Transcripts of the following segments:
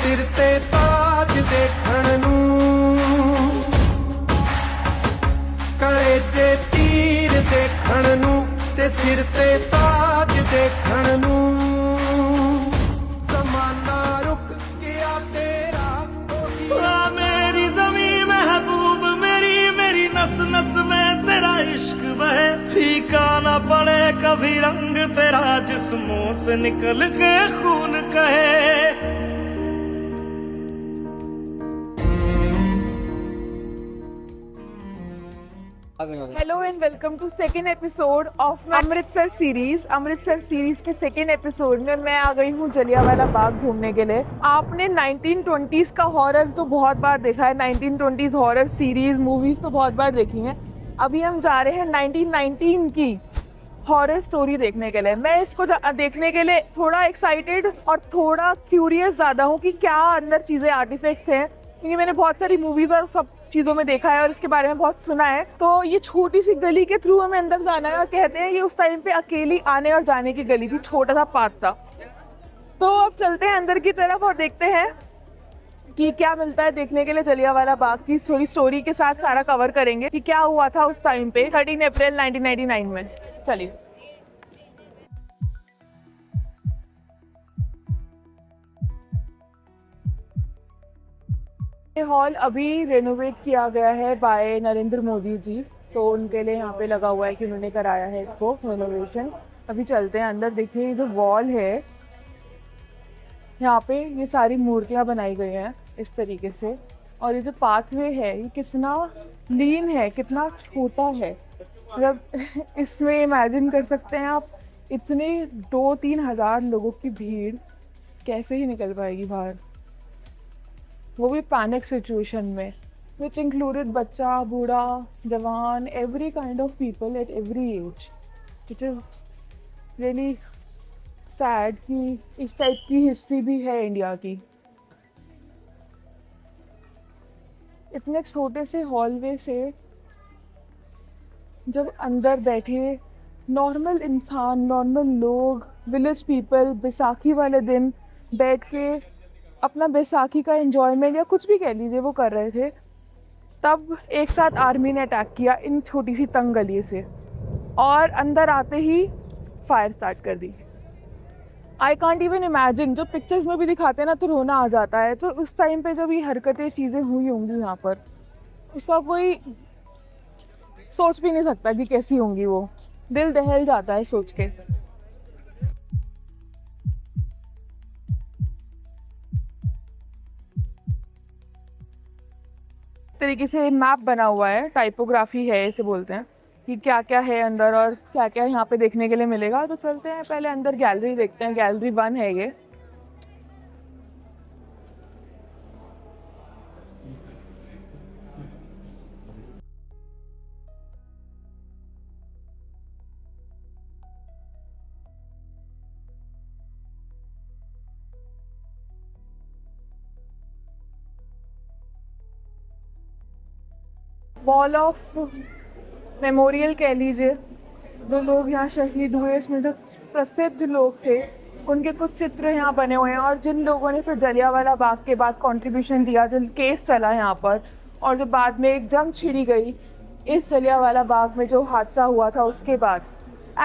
सिर ते ताज देखण नूं, कलेजे तीर देखण नूं ते सिर ते ताज देखण नूं। ज़माना रुक गया तेरा मेरी जमीन महबूब मेरी मेरी नस नस में तेरा इश्क बहे, फीका ना पड़े कभी रंग तेरा जिस्मों से निकल के खून कहे। Hello and welcome to second episode of Amritsar series. Amritsar series के सेकेंड एपिसोड में मैं आ गई हूँ जलियांवाला बाग घूमने के लिए। आपने 1920s का हॉरर तो बहुत बार देखा है, 1920s हॉरर सीरीज मूवीज तो बहुत बार देखी हैं। अभी हम जा रहे हैं 1919 की हॉरर स्टोरी देखने के लिए। मैं इसको देखने के लिए थोड़ा एक्साइटेड और थोड़ा क्यूरियस ज़्यादा हूँ कि क्या अंदर चीज़ें आर्टिफैक्ट्स हैं, क्योंकि मैंने बहुत सारी मूवीज और सब चीज़ों में देखा है और इसके बारे में बहुत सुना है। तो ये छोटी सी गली के थ्रू हमें अंदर जाना है और कहते हैं ये उस टाइम पे अकेली आने और जाने की गली थी, छोटा सा पार्क था। तो अब चलते हैं अंदर की तरफ और देखते हैं कि क्या मिलता है देखने के लिए। जलियांवाला बाग की स्टोरी के साथ सारा कवर करेंगे कि क्या हुआ था उस टाइम पे 13 अप्रैल 1999 में। चलिए। ये हॉल अभी रेनोवेट किया गया है बाय नरेंद्र मोदी जी, तो उनके लिए यहाँ पे लगा हुआ है कि उन्होंने कराया है इसको रेनोवेशन। अभी चलते हैं अंदर। देखिए ये जो वॉल है यहाँ पे ये सारी मूर्तियाँ बनाई गई हैं इस तरीके से, और ये जो पाथवे है ये कितना लीन है, कितना छोटा है। मतलब इसमें इमेजिन कर सकते हैं आप, इतने 2-3 हज़ार लोगों की भीड़ कैसे ही निकल पाएगी बाहर, वो भी पैनिक सिचुएशन में, विच इंक्लूडेड बच्चा, बूढ़ा, जवान, every kind of people at every age. It is really sad कि इस टाइप की हिस्ट्री भी है इंडिया की। इतने छोटे से हॉलवे से जब अंदर बैठे नॉर्मल इंसान, नॉर्मल लोग, विलेज पीपल बैसाखी वाले दिन बैठ के अपना बैसाखी का एंजॉयमेंट या कुछ भी कह लीजिए वो कर रहे थे, तब एक साथ आर्मी ने अटैक किया इन छोटी सी तंग गली से और अंदर आते ही फायर स्टार्ट कर दी। आई कॉन्ट इवन इमेजिन, जो पिक्चर्स में भी दिखाते हैं ना तो रोना आ जाता है। तो उस टाइम पे जब ये हरकतें चीज़ें हुई होंगी यहाँ पर, उसका कोई सोच भी नहीं सकता कि कैसी होंगी वो। दिल दहल जाता है सोच के। तरीके से मैप बना हुआ है, टाइपोग्राफी है इसे बोलते हैं, कि क्या क्या है अंदर और क्या क्या यहाँ पे देखने के लिए मिलेगा। तो चलते हैं पहले अंदर गैलरी देखते हैं। गैलरी 1 है ये। वॉल ऑफ मेमोरियल कह लीजिए। जो लोग यहाँ शहीद हुए, इसमें जो प्रसिद्ध लोग थे उनके कुछ चित्र यहाँ बने हुए हैं, और जिन लोगों ने फिर जलियांवाला बाग के बाद कंट्रीब्यूशन दिया, जो केस चला यहाँ पर, और जो बाद में एक जंग छिड़ी गई इस जलियांवाला बाग में जो हादसा हुआ था उसके बाद।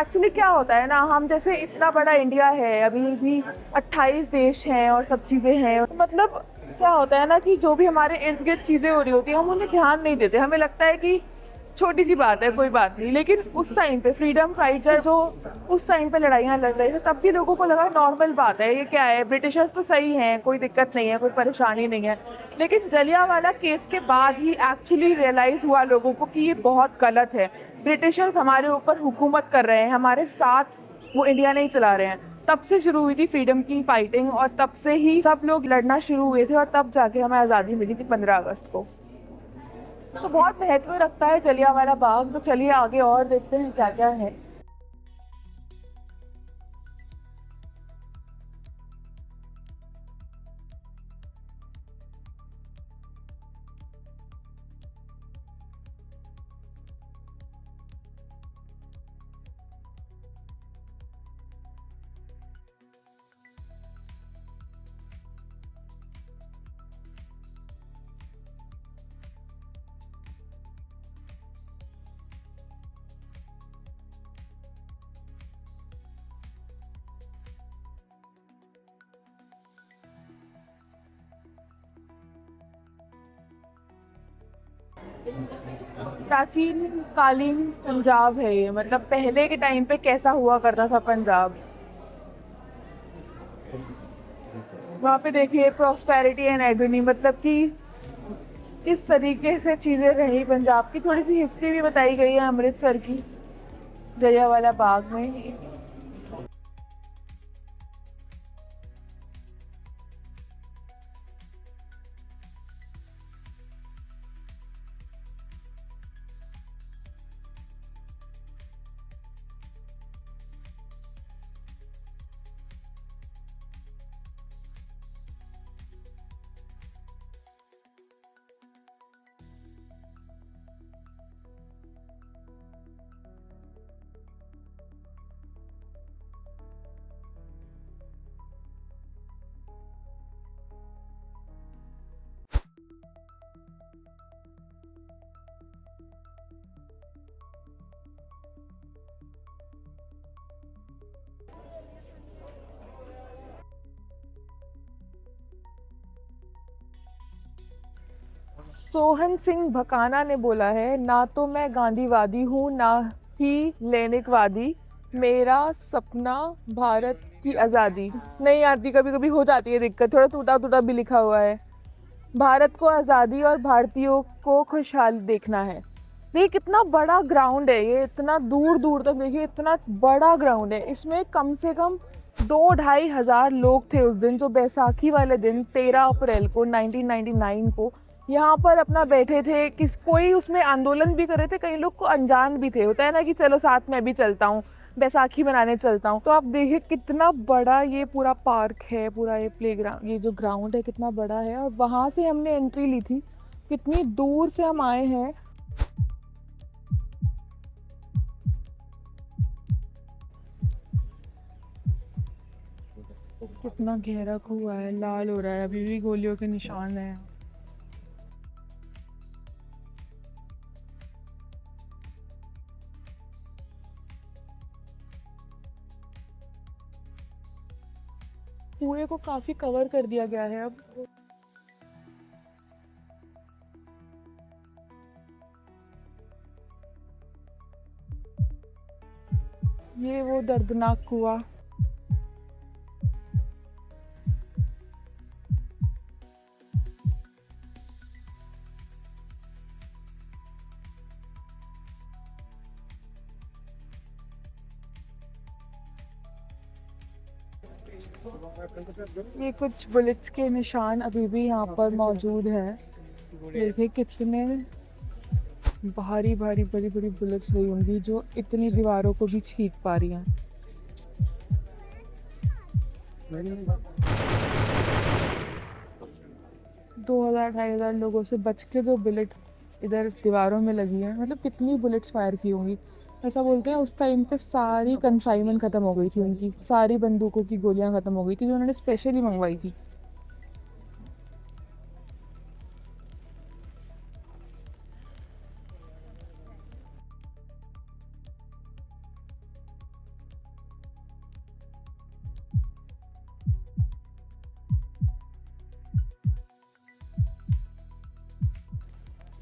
एक्चुअली क्या होता है ना, हम जैसे इतना बड़ा इंडिया है, अभी भी 28 देश हैं और सब चीज़ें हैं, मतलब क्या होता है ना कि जो भी हमारे इर्द गिर्द चीज़ें हो रही होती हैं हम उन्हें ध्यान नहीं देते। हमें लगता है कि छोटी सी बात है, कोई बात नहीं। लेकिन उस टाइम पे फ्रीडम फाइटर जो उस टाइम पे लड़ाइयाँ लड़ रहे थे, तब भी लोगों को लगा नॉर्मल बात है, ये क्या है, ब्रिटिशर्स तो सही हैं, कोई दिक्कत नहीं है, कोई परेशानी नहीं है। लेकिन जलियांवाला केस के बाद ही एक्चुअली रियलाइज़ हुआ लोगों को कि ये बहुत गलत है। ब्रिटिशर्स हमारे ऊपर हुकूमत कर रहे हैं, हमारे साथ वो इंडिया नहीं चला रहे हैं। तब से शुरू हुई थी फ्रीडम की फाइटिंग, और तब से ही सब लोग लड़ना शुरू हुए थे, और तब जाके हमें आज़ादी मिली थी 15 अगस्त को। तो बहुत महत्व रखता है जलियांवाला बाग। तो चलिए आगे और देखते हैं क्या क्या है। प्राचीन कालीन पंजाब है ये, मतलब पहले के टाइम पे कैसा हुआ करता था पंजाब। वहाँ पे देखिए प्रॉस्पेरिटी एंड एगनी, मतलब कि इस तरीके से चीज़ें रही पंजाब की। थोड़ी सी हिस्ट्री भी बताई गई है अमृतसर की, जलियांवाला बाग में। सोहन सिंह भकाना ने बोला है, ना तो मैं गांधीवादी हूँ ना ही लेनिकवादी, मेरा सपना भारत की आज़ादी। नहीं आती, कभी कभी हो जाती है दिक्कत, थोड़ा टूटा टूटा भी लिखा हुआ है। भारत को आज़ादी और भारतीयों को खुशहाल देखना है। देखिए कितना बड़ा ग्राउंड है ये, इतना दूर दूर तक देखिए, इतना बड़ा ग्राउंड है। इसमें कम से कम 2-2.5 हज़ार लोग थे उस दिन, जो बैसाखी वाले दिन 13 अप्रैल को 1999 को यहाँ पर अपना बैठे थे। कोई उसमें आंदोलन भी कर रहे थे, कई लोग को अनजान भी थे। होता है ना कि चलो साथ में भी चलता हूँ, बैसाखी मनाने चलता हूँ। तो आप देखिए कितना बड़ा ये पूरा पार्क है, पूरा ये प्लेग्राउंड, ये जो ग्राउंड है कितना बड़ा है। और वहाँ से हमने एंट्री ली थी, कितनी दूर से हम आए हैं। कितना गहरा कुआं है, लाल हो रहा है, अभी भी गोलियों के निशान हैं। कुएं को काफी कवर कर दिया गया है अब। ये वो दर्दनाक कुआं। ये कुछ बुलेट्स के निशान अभी भी यहाँ पर मौजूद हैं। देखिए कितने भारी भारी बड़ी बड़ी बुलेट्स हुई होंगी जो इतनी दीवारों को भी छींक पा रही हैं। दो 2,000-2,500 लोगों से बच के जो बुलेट इधर दीवारों में लगी है, मतलब कितनी बुलेट्स फायर की होंगी। ऐसा बोलते हैं उस टाइम पे सारी कंसाइनमेंट ख़त्म हो गई थी, उनकी सारी बंदूकों की गोलियां ख़त्म हो गई थी जो उन्होंने स्पेशली मंगवाई थी।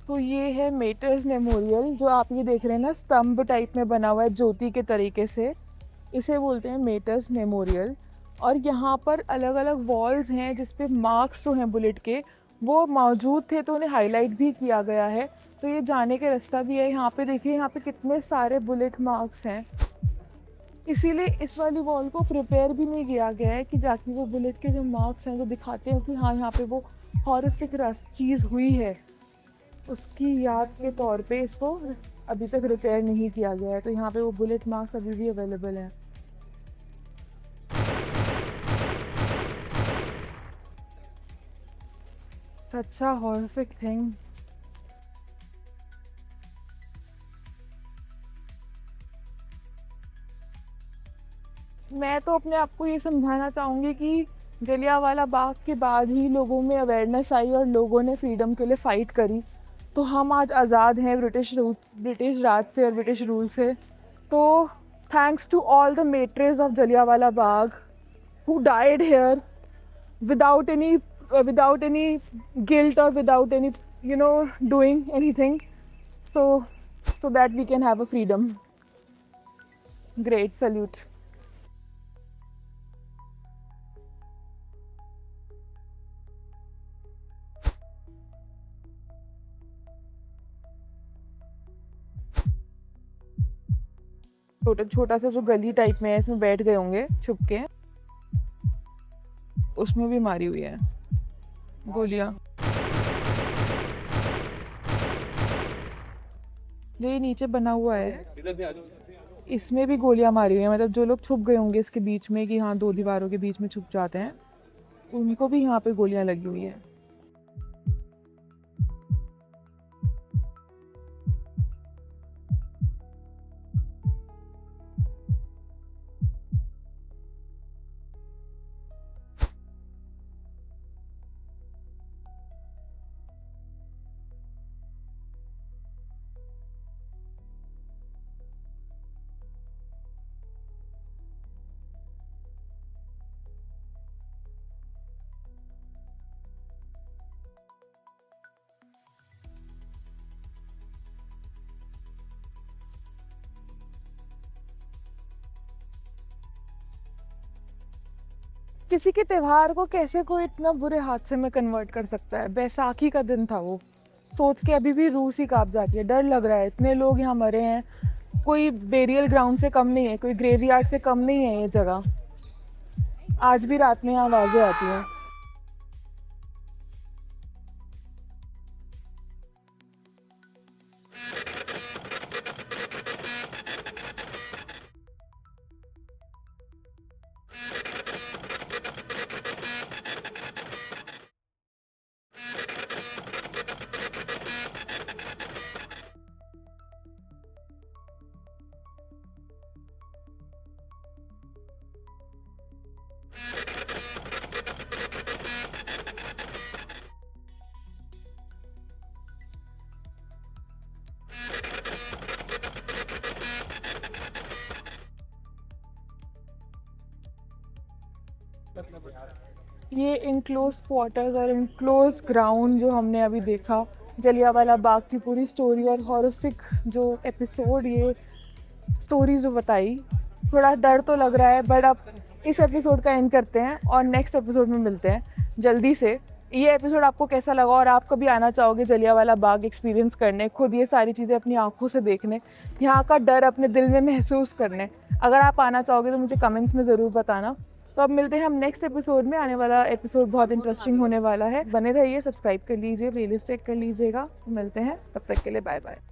तो ये है मेटर्स मेमोरियल, जो आप ये देख रहे हैं ना, स्तंभ टाइप में बना हुआ है ज्योति के तरीके से, इसे बोलते हैं मेटर्स मेमोरियल। और यहाँ पर अलग अलग वॉल्स हैं जिस पे मार्क्स जो हैं बुलेट के वो मौजूद थे, तो उन्हें हाईलाइट भी किया गया है। तो ये जाने का रास्ता भी है। यहाँ पे देखिए, यहाँ पे कितने सारे बुलेट मार्क्स हैं। इसीलिए इस वाली वॉल को प्रिपेयर भी नहीं किया गया है कि जाके वो बुलेट के जो मार्क्स हैं वो दिखाते हैं कि हाँ यहाँ पे वो हॉरिफिक चीज़ हुई है, उसकी याद के तौर पे इसको अभी तक रिपेयर नहीं किया गया है। तो यहाँ पे वो बुलेट मार्क्स अभी भी अवेलेबल हैं। सच अ हॉरिफिक थिंग। मैं तो अपने आप को ये समझाना चाहूँगी कि जलियांवाला बाग के बाद ही लोगों में अवेयरनेस आई और लोगों ने फ्रीडम के लिए फ़ाइट करी, तो हम आज आज़ाद हैं ब्रिटिश राज से और ब्रिटिश रूल से। तो thanks to all the martyrs of Jallianwala Bagh who died here without any guilt or without any doing anything. so that we can have a freedom. Great, salute. छोटा सा जो गली टाइप में है, इसमें बैठ गए होंगे छुप के, उसमें भी मारी हुई है गोलियां। जो ये नीचे बना हुआ है, इसमें भी गोलियां मारी हुई हैं। मतलब जो लोग छुप गए होंगे इसके बीच में, कि हाँ 2 दीवारों के बीच में छुप जाते हैं, उनको भी यहाँ पे गोलियां लगी हुई है। किसी के त्योहार को कैसे कोई इतना बुरे हादसे में कन्वर्ट कर सकता है। बैसाखी का दिन था वो, सोच के अभी भी रूह सी कांप जाती है। डर लग रहा है, इतने लोग यहाँ मरे हैं, कोई बेरियल ग्राउंड से कम नहीं है, कोई ग्रेवयार्ड से कम नहीं है ये जगह। आज भी रात में यहाँ आवाज़ें आती हैं। ये इनक्लोज क्वार्टर्स और इनक्लोज ग्राउंड जो हमने अभी देखा, जलियांवाला बाग की पूरी स्टोरी और हॉरिफिक जो एपिसोड, ये स्टोरी जो बताई, थोड़ा डर तो लग रहा है। बट अब इस एपिसोड का एंड करते हैं और नेक्स्ट एपिसोड में मिलते हैं जल्दी से। ये एपिसोड आपको कैसा लगा और आप कभी आना चाहोगे जलियांवाला बाग एक्सपीरियंस करने, खुद ये सारी चीज़ें अपनी आंखों से देखने, यहाँ का डर अपने दिल में महसूस करने? अगर आप आना चाहोगे तो मुझे कमेंट्स में ज़रूर बताना। तो अब मिलते हैं हम नेक्स्ट एपिसोड में। आने वाला एपिसोड बहुत इंटरेस्टिंग होने वाला है, बने रहिए, सब्सक्राइब कर लीजिए, प्लेलिस्ट चेक कर लीजिएगा। मिलते हैं, तब तक के लिए बाय बाय।